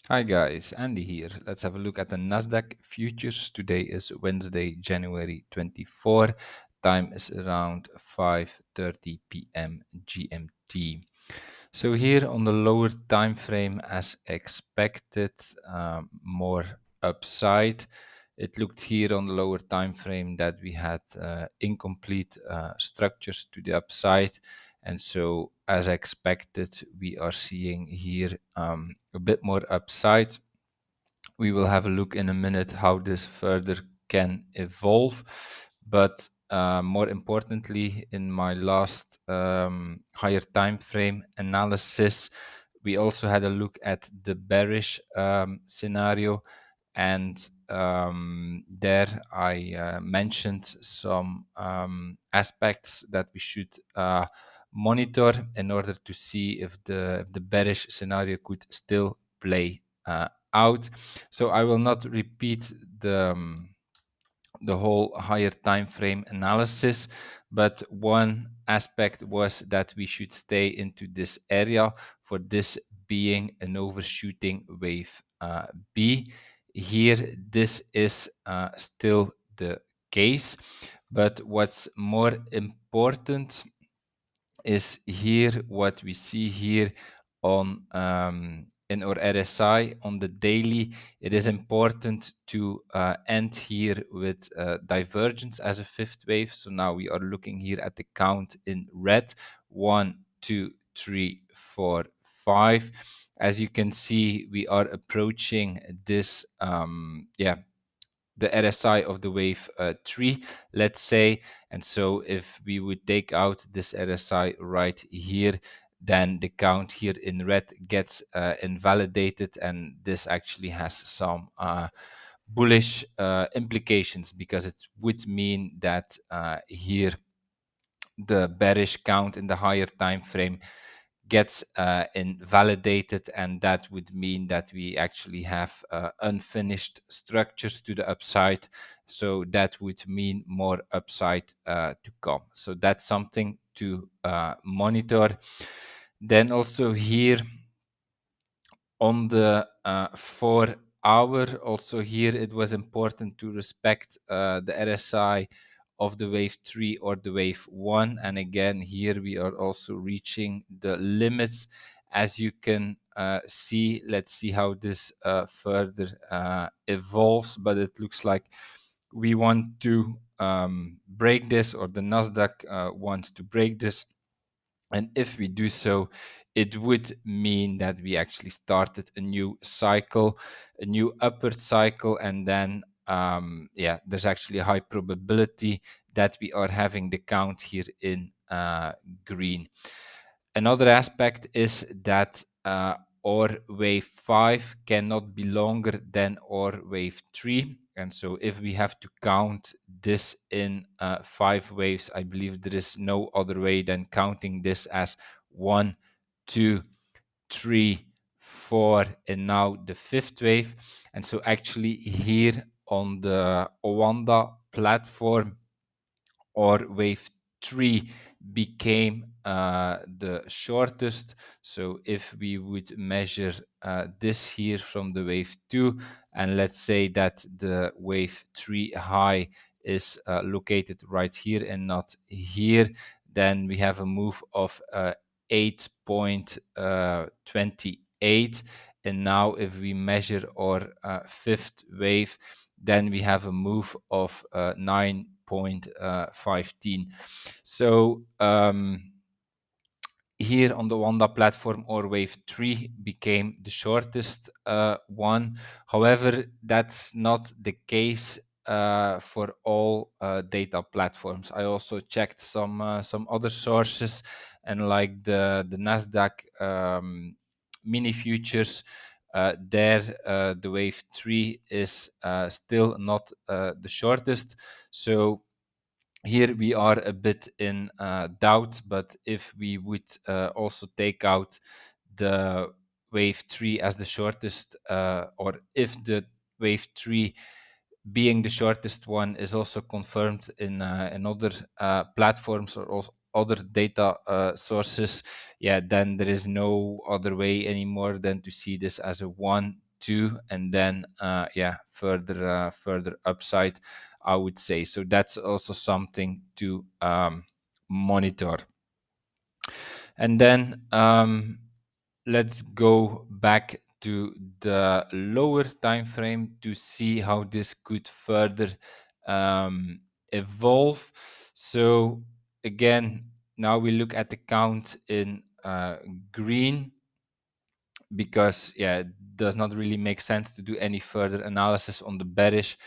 Hi guys, Andy here. Let's have a look at the NASDAQ futures. Today is Wednesday, January 24. Time is around 5:30 p.m. GMT. So here on the lower time frame, as expected, more upside. It looked here on the lower time frame that we had incomplete structures to the upside, and so as expected, we are seeing here a bit more upside. We will have a look in a minute how this further can evolve, but more importantly, in my last higher time frame analysis, we also had a look at the bearish scenario, and there I mentioned some aspects that we should monitor in order to see if the bearish scenario could still play out. So I will not repeat the whole higher time frame analysis, but one aspect was that we should stay into this area, for this being an overshooting wave B. Here this is still the case, but what's more important is here what we see here on in our RSI on the daily. It is important to end here with divergence as a fifth wave. So now we are looking here at the count in red: 1, 2, 3, 4, 5. As you can see, we are approaching this the RSI of the wave 3, let's say. And so if we would take out this RSI right here, then the count here in red gets invalidated, and this actually has some bullish implications, because it would mean that here the bearish count in the higher time frame gets invalidated, and that would mean that we actually have unfinished structures to the upside. So that would mean more upside to come. So that's something to monitor. Then also here on the 4 hour, also here it was important to respect the RSI of the wave 3 or the wave 1, and again here we are also reaching the limits, as you can see. Let's see how this further evolves, but it looks like we want to break this, or the NASDAQ wants to break this. And if we do so, it would mean that we actually started a new cycle, a new upward cycle, and then there's actually a high probability that we are having the count here in green. Another aspect is that or wave 5 cannot be longer than or wave 3. And so if we have to count this in 5 waves, I believe there is no other way than counting this as 1, 2, 3, 4, and now the 5th wave. And so actually here on the Owanda platform, or wave 3 became the shortest. So if we would measure this here from the wave 2, and let's say that the wave 3 high is located right here and not here, then we have a move of 8.28. And now if we measure our 5th wave, then we have a move of 9.15. So here on the Wanda platform, or wave 3 became the shortest one. However, that's not the case for all data platforms. I also checked some other sources, and like the NASDAQ mini futures, there the wave 3 is still not the shortest. So here we are a bit in doubt, but if we would also take out the wave 3 as the shortest, or if the wave 3 being the shortest one is also confirmed in other platforms, or also other data sources, then there is no other way anymore than to see this as a 1 2, and then yeah, further upside, I would say. So that's also something to monitor. And then let's go back to the lower time frame to see how this could further evolve. So again, now we look at the count in green, because yeah, it does not really make sense to do any further analysis on the bearish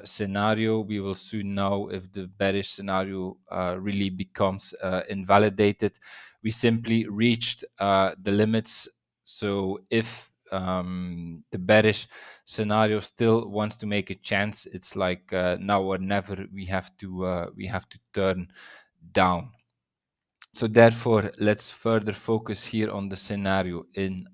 scenario. We will soon know if the bearish scenario really becomes invalidated. We simply reached the limits. So if the bearish scenario still wants to make a chance, it's like now or never. We have to turn down. So therefore, let's further focus here on the scenario in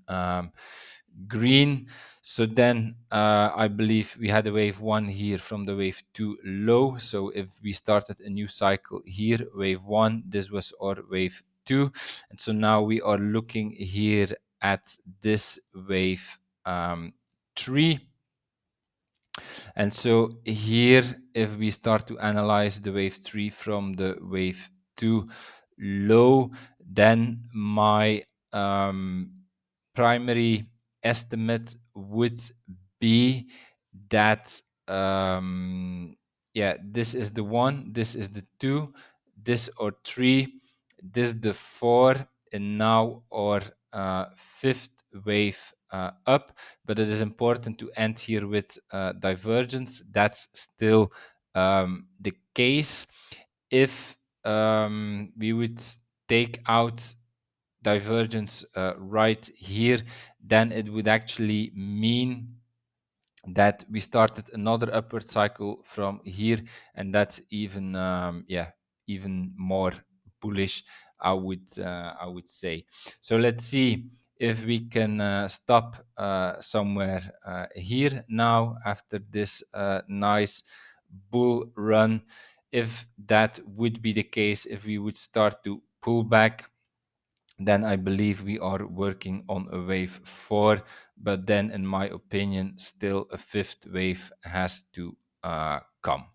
green. So then I believe we had a wave 1 here from the wave 2 low. So if we started a new cycle here, wave 1, this was our wave 2. And so now we are looking here at this wave 3. And so here, if we start to analyze the wave 3 from the wave 2 low, then my primary estimate would be that yeah, this is the 1, this is the 2, this or 3, this the 4, and now our fifth wave up. But it is important to end here with divergence. That's still the case. If we would take out divergence right here, then it would actually mean that we started another upward cycle from here, and that's even yeah, even more bullish, I would say. So let's see if we can stop somewhere here now after this nice bull run. If that would be the case, if we would start to pull back, then I believe we are working on a wave 4, but then in my opinion, still a fifth wave has to come.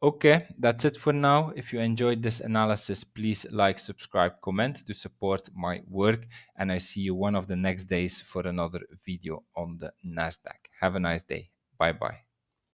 Okay, that's it for now. If you enjoyed this analysis, please like, subscribe, comment to support my work, and I see you one of the next days for another video on the NASDAQ. Have a nice day. Bye bye.